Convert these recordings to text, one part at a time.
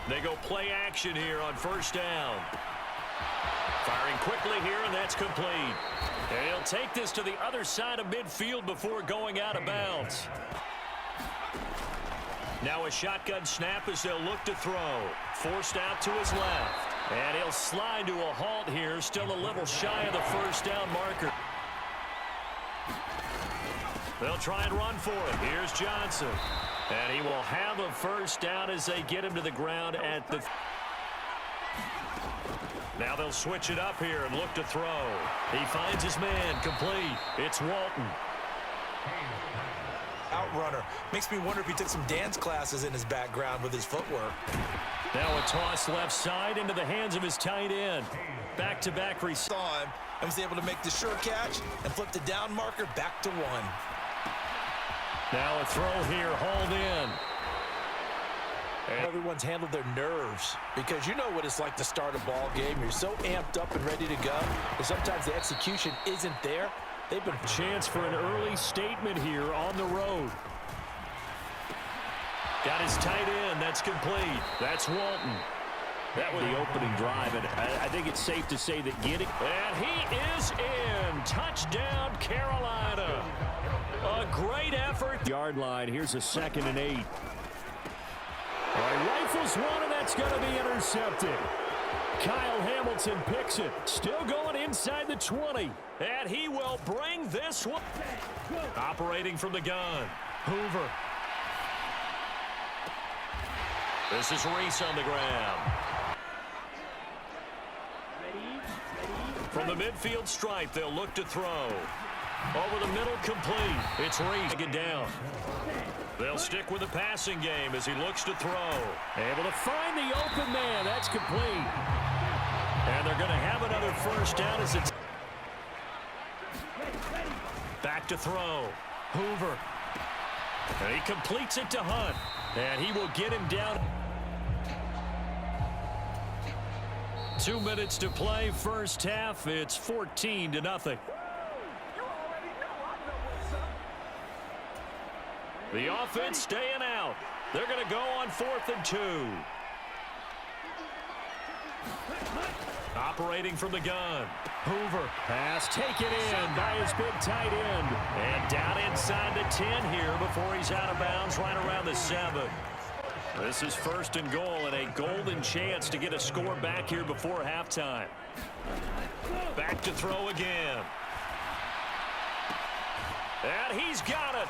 They go play action here on first down. Firing quickly here, and that's complete. And he'll take this to the other side of midfield before going out of bounds. Now a shotgun snap as they'll look to throw. Forced out to his left. And he'll slide to a halt here, still a little shy of the first down marker. They'll try and run for it. Here's Johnson. And he will have a first down as they get him to the ground at the... Now they'll switch it up here and look to throw. He finds his man complete. It's Walton. Outrunner. Makes me wonder if he took some dance classes in his background with his footwork. Now a toss left side into the hands of his tight end. Back-to-back saw him and was able to make the sure catch and flip the down marker back to one. Now a throw here, hauled in. Everyone's handled their nerves because you know what it's like to start a ball game. You're so amped up and ready to go, but sometimes the execution isn't there. They've been chance for an early statement here on the road. Got his tight end. That's complete. That's Walton. That was the opening drive, and I think it's safe to say that getting... And he is in. Touchdown, Carolina. A great effort. Yard line. Here's a 2nd and 8. All right, rifles one, and that's going to be intercepted. Kyle Hamilton picks it. Still going inside the 20. And he will bring this one. Operating from the gun. Hoover. This is Reese on the ground. From the midfield stripe, they'll look to throw. Over the middle, complete. It's Reese. Get down. They'll stick with the passing game as he looks to throw. Able to find the open man. That's complete. And they're going to have another first down as it's back to throw. Hoover. And he completes it to Hunt. And he will get him down. 2 minutes to play. First half. It's 14-0. The offense staying out. They're going to go on 4th and 2. Operating from the gun. Hoover. Pass taken in by his big tight end. And down inside the 10 here before he's out of bounds right around the 7. This is 1st and goal and a golden chance to get a score back here before halftime. Back to throw again. And he's got it.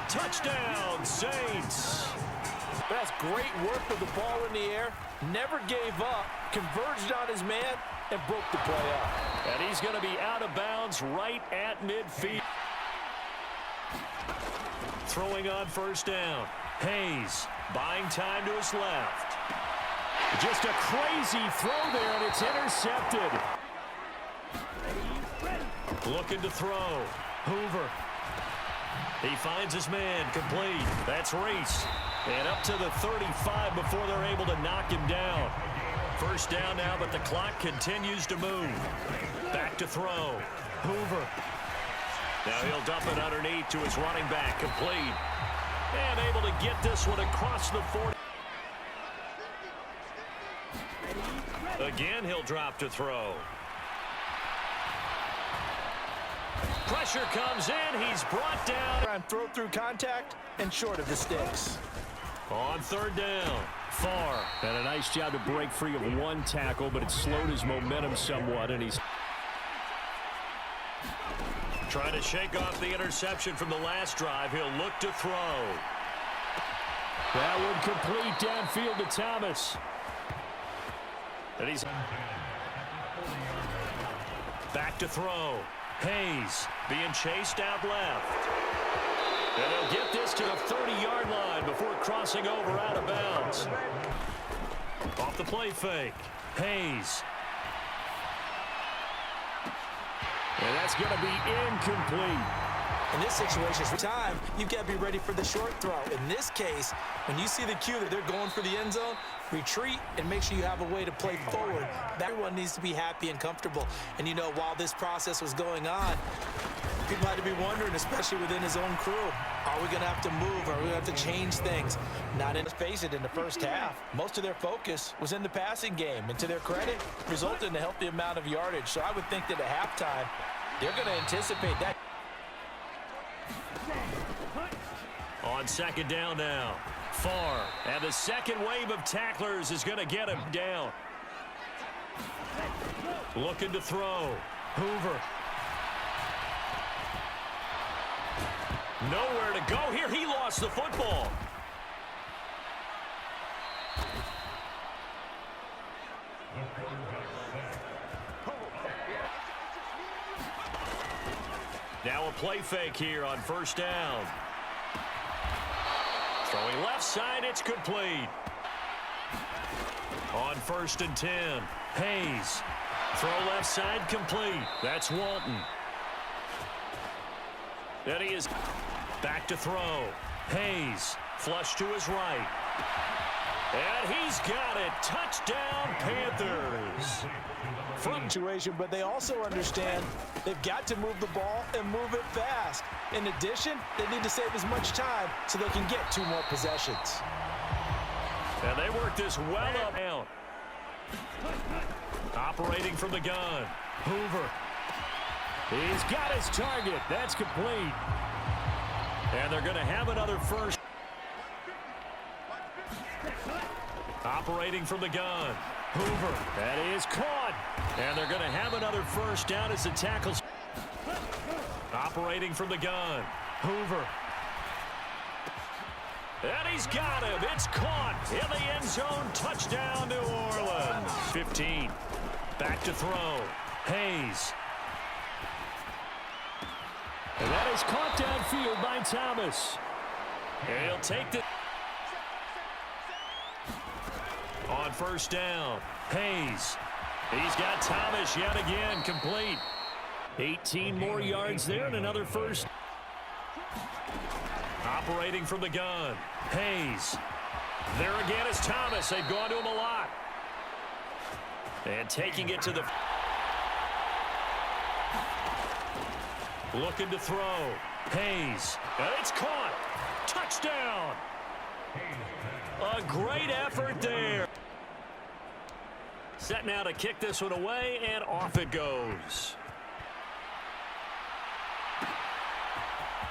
Touchdown, Saints. That's great work with the ball in the air. Never gave up. Converged on his man and broke the play up. And he's going to be out of bounds right at midfield. Throwing on first down. Hayes buying time to his left. Just a crazy throw there, and it's intercepted. Looking to throw. Hoover. He finds his man complete. That's Reese. And up to the 35 before they're able to knock him down. First down now, but the clock continues to move. Back to throw. Hoover. Now he'll dump it underneath to his running back. Complete. And able to get this one across the 40. Again, he'll drop to throw. Pressure comes in. He's brought down. Throw through contact and short of the sticks. On 3rd down. Farr. And a nice job to break free of one tackle, but it slowed his momentum somewhat, and he's trying to shake off the interception from the last drive. He'll look to throw. That would complete downfield to Thomas. And he's back to throw. Hayes being chased out left. And they'll get this to the 30-yard line before crossing over out of bounds. Off the play fake. Hayes. And that's going to be incomplete. In this situation, for time, you've got to be ready for the short throw. In this case, when you see the cue that they're going for the end zone, retreat and make sure you have a way to play forward. Everyone needs to be happy and comfortable. And, you know, while this process was going on, people had to be wondering, especially within his own crew, are we going to have to move? Are we going to have to change things? Not in, face it, in the first half. Most of their focus was in the passing game, and to their credit, resulted in a healthy amount of yardage. So I would think that at halftime, they're going to anticipate that. On second down now, Farr, and the second wave of tacklers is going to get him down. Looking to throw. Hoover. Nowhere to go here. He lost the football. Now a play fake here on first down. Throwing left side, it's complete. On 1st and 10, Hayes. Throw left side complete. That's Walton. Then he is back to throw. Hayes, flush to his right. And he's got it. Touchdown, Panthers. From situation, but they also understand they've got to move the ball and move it fast. In addition, they need to save as much time so they can get 2 more possessions. And they work this well up now. Operating from the gun. Hoover. He's got his target. That's complete. And they're going to have another first. Operating from the gun. Hoover. That is caught. And they're going to have another first down as the tackles. Operating from the gun. Hoover. And he's got him. It's caught in the end zone. Touchdown, New Orleans. 15. Back to throw. Hayes. And that is caught downfield by Thomas. And he'll take the... On first down, Hayes. He's got Thomas yet again, complete. 18 more yards there and another first. Operating from the gun, Hayes. There again is Thomas. They've gone to him a lot. And taking it to the... Looking to throw. Hayes. And it's caught. Touchdown. A great effort there. Set now to kick this one away, and off it goes.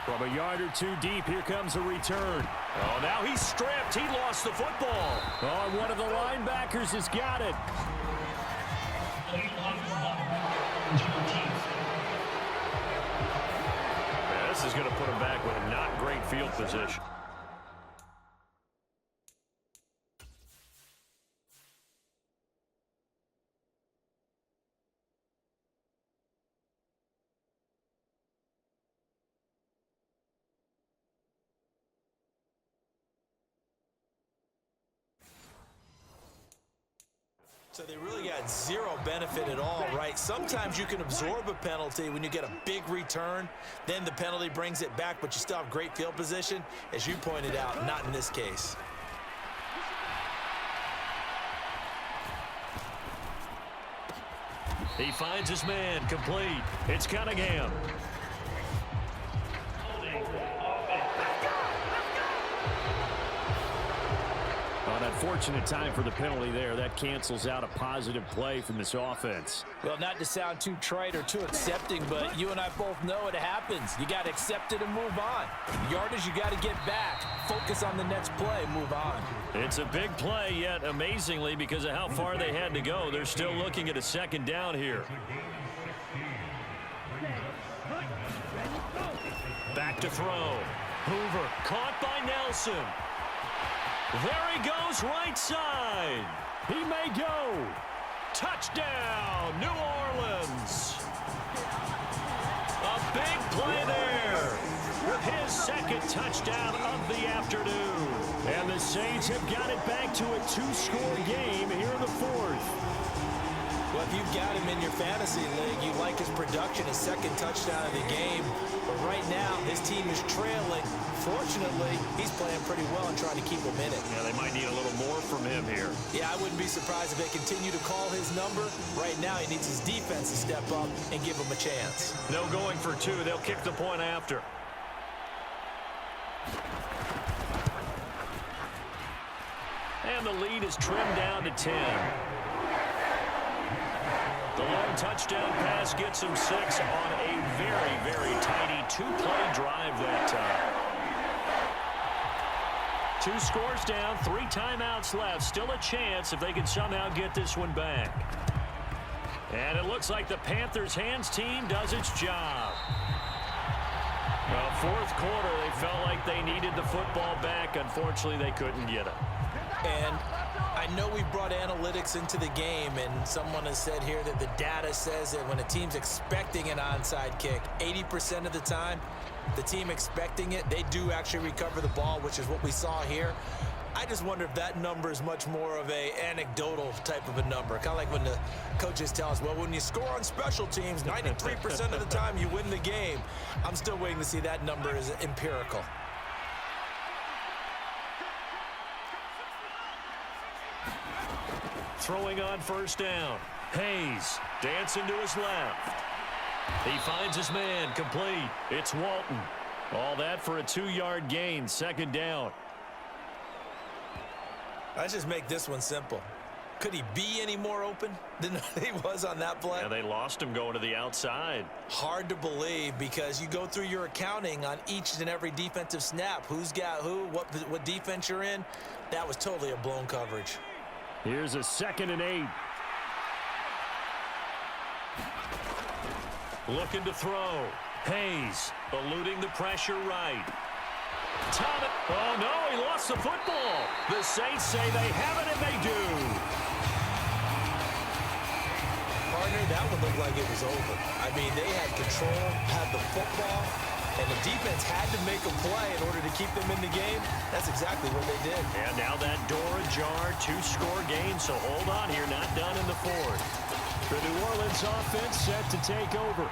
From a yard or 2 deep, here comes a return. Oh, now he's stripped. He lost the football. Oh, one of the linebackers has got it. Yeah, this is going to put him back with a not great field position. So they really got 0 benefit at all, right? Sometimes you can absorb a penalty when you get a big return. Then the penalty brings it back, but you still have great field position. As you pointed out, not in this case. He finds his man, complete. It's Cunningham. An unfortunate time for the penalty there. That cancels out a positive play from this offense. Well, not to sound too trite or too accepting, but you and I both know it happens. You got to accept it and move on. Yardage, you got to get back. Focus on the next play, move on. It's a big play, yet amazingly, because of how far they had to go, they're still looking at a second down here. Back to throw. Hoover caught by Nelson. There he goes, right side. He may go. Touchdown, New Orleans. A big play there with his second touchdown of the afternoon. And the Saints have got it back to a 2-score game here in the 4th. Well, if you've got him in your fantasy league, you like his production, his second touchdown of the game. But right now, his team is trailing. Fortunately, he's playing pretty well and trying to keep him in it. Yeah, they might need a little more from him him here. Yeah, I wouldn't be surprised if they continue to call his number. Right now, he needs his defense to step up and give him a chance. No going for two. They'll kick the point after. And the lead is trimmed down to 10. The long touchdown pass gets him 6 on a very, very tiny two-play drive that time. 2 scores down, 3 timeouts left. Still a chance if they can somehow get this one back. And it looks like the Panthers' hands team does its job. Well, fourth quarter, they felt like they needed the football back. Unfortunately, they couldn't get it. And I know we brought analytics into the game, and someone has said here that the data says that when a team's expecting an onside kick, 80% of the time, the team expecting it, they do actually recover the ball, which is what we saw here. I just wonder if that number is much more of a anecdotal type of a number. Kind of like when the coaches tell us, well, when you score on special teams, 93% of the time you win the game. I'm still waiting to see that number is empirical. Throwing on first down. Hayes dancing to his left. He finds his man, complete. It's Walton. All that for a 2-yard gain, second down. Let's just make this one simple. Could he be any more open than he was on that play? Yeah, they lost him going to the outside. Hard to believe because you go through your accounting on each and every defensive snap. Who's got who, what defense you're in. That was totally a blown coverage. Here's a 2nd and 8. Looking to throw. Hayes eluding the pressure right. Thomas. Oh, no, he lost the football. The Saints say they have it, and they do. Partner, that one looked like it was over. I mean, they had control, had the football, and the defense had to make a play in order to keep them in the game. That's exactly what they did. And now that door ajar, 2-score game, so hold on here, not done in the fourth. The New Orleans offense set to take over.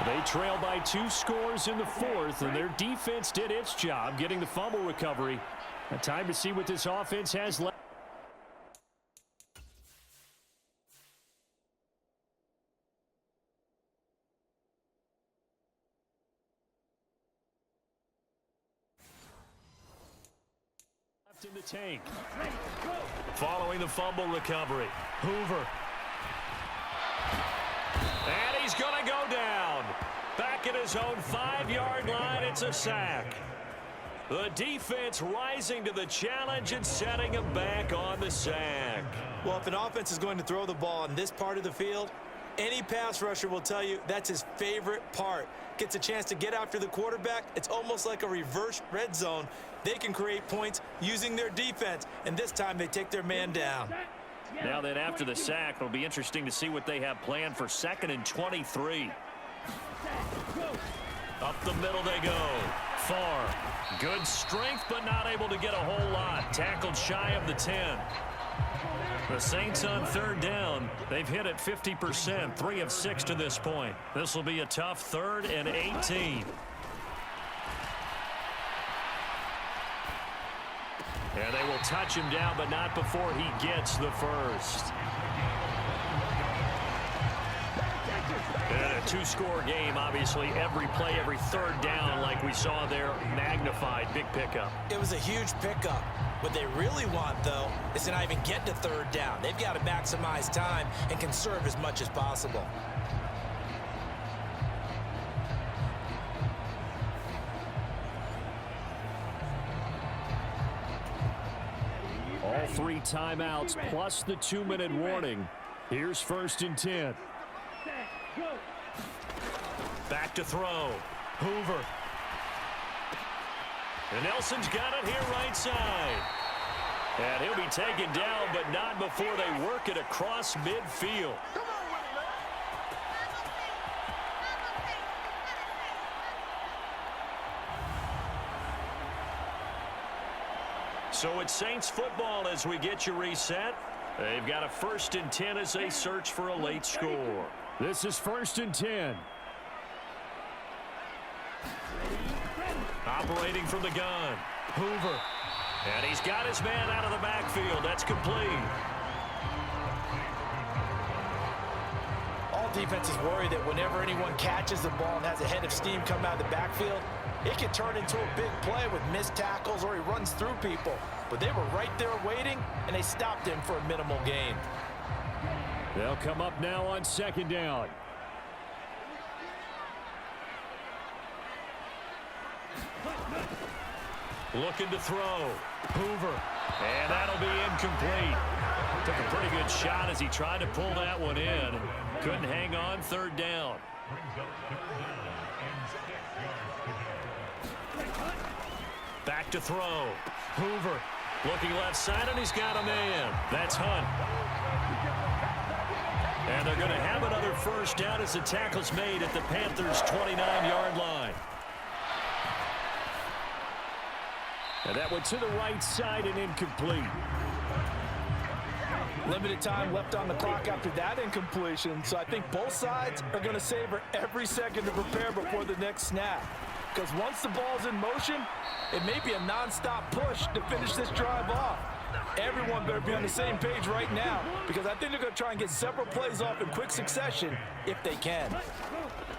They trail by 2 scores in the fourth, and their defense did its job getting the fumble recovery. A time to see what this offense has left. In the tank. Following the fumble recovery. Hoover. And he's going to go down. Back at his own 5-yard line, it's a sack. The defense rising to the challenge and setting him back on the sack. Well, if an offense is going to throw the ball in this part of the field, any pass rusher will tell you that's his favorite part. Gets a chance to get after the quarterback. It's almost like a reverse red zone. They can create points using their defense, and this time they take their man down. Now then, after the sack, it'll be interesting to see what they have planned for 2nd and 23. Up the middle they go. Far. Good strength, but not able to get a whole lot. Tackled shy of the 10. The Saints on 3rd down. They've hit it 50%, 3 of 6 to this point. This will be a tough 3rd and 18. And they will touch him down, but not before he gets the first. And a 2-score game, obviously, every play, every 3rd down, like we saw there, magnified, big pickup. It was a huge pickup. What they really want, though, is to not even get to 3rd down. They've got to maximize time and conserve as much as possible. All 3 timeouts plus the 2-minute warning. Here's 1st and 10. Back to throw. Hoover. And Nelson's got it here right side. And he'll be taken down, but not before they work it across midfield. So it's Saints football as we get you reset. They've got a 1st and 10 as they search for a late score. This is 1st and 10. Operating from the gun. Hoover. And he's got his man out of the backfield. That's complete. All defenses worry that whenever anyone catches the ball and has a head of steam come out of the backfield, it can turn into a big play with missed tackles or he runs through people. But they were right there waiting, and they stopped him for a minimal gain. They'll come up now on second down. Looking to throw. Hoover. And that'll be incomplete. Took a pretty good shot as he tried to pull that one in. Couldn't hang on, third down. Back to throw. Hoover looking left side, and he's got a man. That's Hunt. And they're going to have another first down as the tackle's made at the Panthers' 29-yard line. And that went to the right side and incomplete. Limited time left on the clock after that incompletion, so I think both sides are going to savor every second to prepare before the next snap. Because once the ball's in motion, it may be a nonstop push to finish this drive off. Everyone better be on the same page right now, because I think they're going to try and get several plays off in quick succession if they can.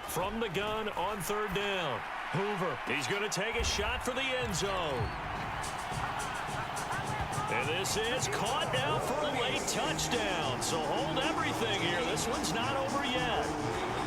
From the gun on third down, Hoover. He's going to take a shot for the end zone. And this is caught now for a late touchdown. So hold everything here. This one's not over yet.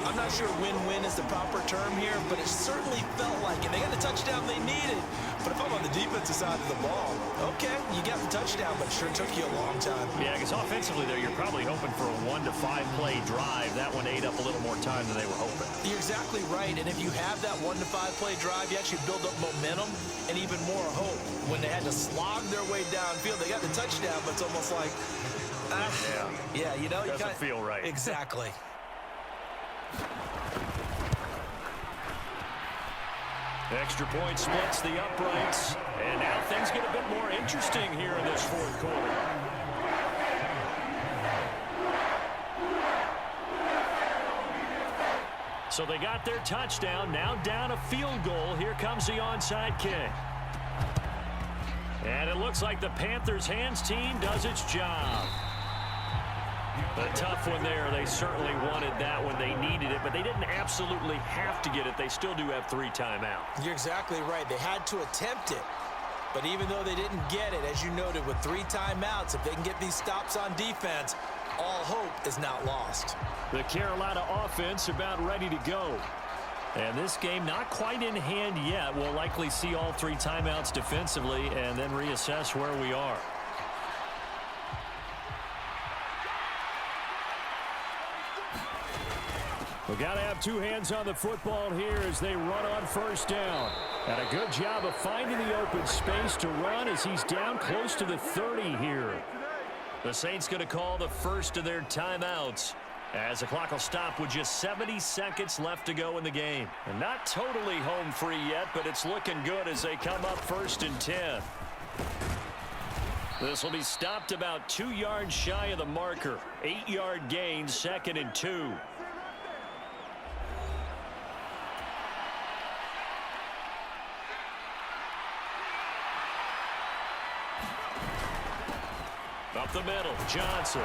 I'm not sure win-win is the proper term here, but it certainly felt like it. They got the touchdown they needed. But if I'm on the defensive side of the ball, okay, you got the touchdown, but it sure took you a long time. Yeah, because offensively, though, you're probably hoping for a 1 to 5 play drive. That one ate up a little more time than they were hoping. You're exactly right, and if you have that 1 to 5 play drive, you actually build up momentum and even more hope. When they had to slog their way downfield, they got the touchdown, but it's almost like, yeah, you know, doesn't feel right. Exactly. Extra point splits the uprights. And now things get a bit more interesting here in this fourth quarter. So they got their touchdown. Now down a field goal. Here comes the onside kick. And it looks like the Panthers' hands team does its job. A tough one there. They certainly wanted that when they needed it, but they didn't absolutely have to get it. They still do have 3 timeouts. You're exactly right. They had to attempt it. But even though they didn't get it, as you noted, with 3 timeouts, if they can get these stops on defense, all hope is not lost. The Carolina offense about ready to go. And this game not quite in hand yet. We'll likely see all 3 timeouts defensively and then reassess where we are. We've got to have 2 hands on the football here as they run on first down. And a good job of finding the open space to run as he's down close to the 30 here. The Saints going to call the first of their timeouts as the clock will stop with just 70 seconds left to go in the game. And not totally home free yet, but it's looking good as they come up 1st and 10. This will be stopped about 2 yards shy of the marker. 8-yard gain, 2nd and 2. Up the middle, Johnson.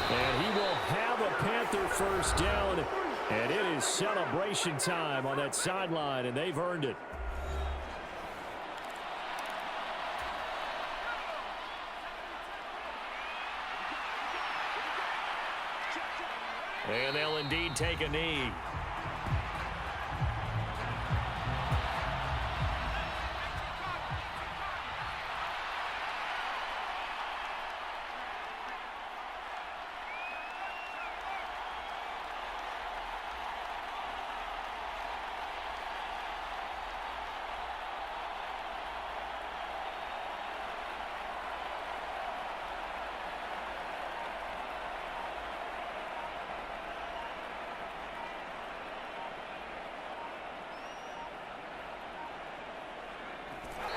And he will have a Panther first down. And it is celebration time on that sideline, and they've earned it. And they'll indeed take a knee.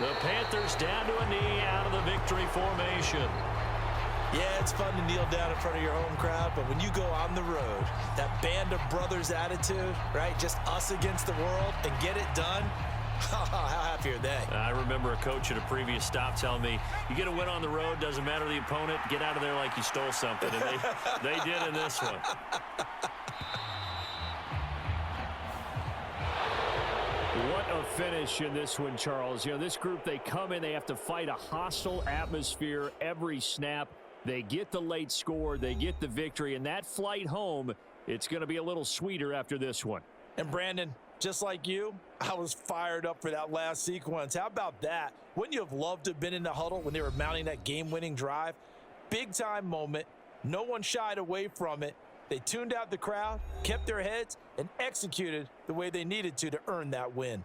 The Panthers down to a knee out of the victory formation. Yeah, it's fun to kneel down in front of your home crowd, but when you go on the road, that band of brothers attitude, right, just us against the world and get it done, How happy are they? I remember a coach at a previous stop telling me, you get a win on the road, doesn't matter the opponent, get out of there like you stole something. And they did in this one. What a finish in this one, Charles. You know, this group, they come in, they have to fight a hostile atmosphere every snap. They get the late score, they get the victory, and that flight home, it's going to be a little sweeter after this one. And Brandon, just like you, I was fired up for that last sequence. How about that? Wouldn't you have loved to have been in the huddle when they were mounting that game-winning drive? Big-time moment. No one shied away from it. They tuned out the crowd, kept their heads, and executed the way they needed to earn that win.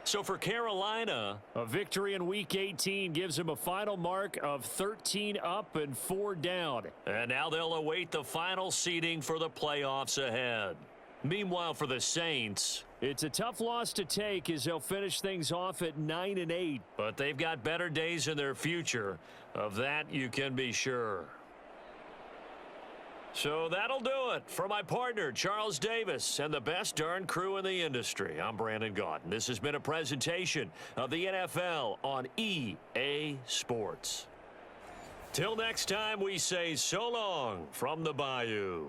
So for Carolina, a victory in Week 18 gives them a final mark of 13 up and 4 down. And now they'll await the final seeding for the playoffs ahead. Meanwhile, for the Saints, it's a tough loss to take as they'll finish things off at 9-8. But they've got better days in their future. Of that, you can be sure. So that'll do it for my partner, Charles Davis, and the best darn crew in the industry. I'm Brandon Gaudin. This has been a presentation of the NFL on EA Sports. Till next time, we say so long from the Bayou.